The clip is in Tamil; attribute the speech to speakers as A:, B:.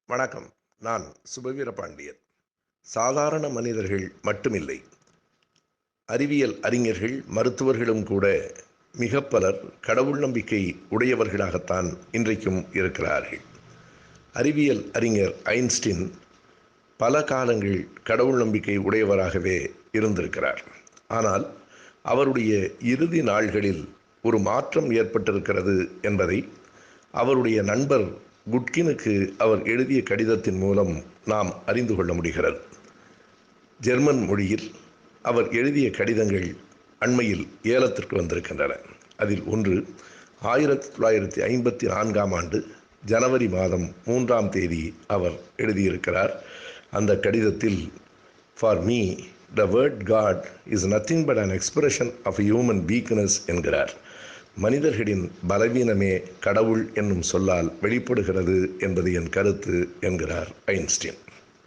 A: வணக்கம். நான் சுபவீர பாண்டியன். சாதாரண மனிதர்கள் மட்டுமில்லை, அறிவியல் அறிஞர்கள், மருத்துவர்களும் கூட மிக பலர் கடவுள் நம்பிக்கை உடையவர்களாகத்தான் இன்றைக்கும் இருக்கிறார்கள். அறிவியல் அறிஞர் ஐன்ஸ்டீன் பல காலங்கள் கடவுள் நம்பிக்கை உடையவராகவே இருந்திருக்கிறார். ஆனால் அவருடைய இறுதி நாள்களில் ஒரு மாற்றம் ஏற்பட்டிருக்கிறது என்பதை அவருடைய நண்பர் குட்கினுக்கு அவர் எழுதிய கடிதத்தின் மூலம் நாம் அறிந்து கொள்ள முடிகிறது. ஜெர்மன் மொழியில் அவர் எழுதிய கடிதங்கள் அண்மையில் ஏலத்திற்கு வந்திருக்கின்றன. அதில் ஒன்று 1954 ஜனவரி மாதம் 3 அவர் எழுதியிருக்கிறார். அந்த கடிதத்தில், for me the word God is nothing but an expression of human weakness என்கிறார். மனிதர்களின் பலவீனமே கடவுள் என்னும் சொல்லால் வெளிப்படுகிறது என்பது என் கருத்து என்கிறார் ஐன்ஸ்டீன்.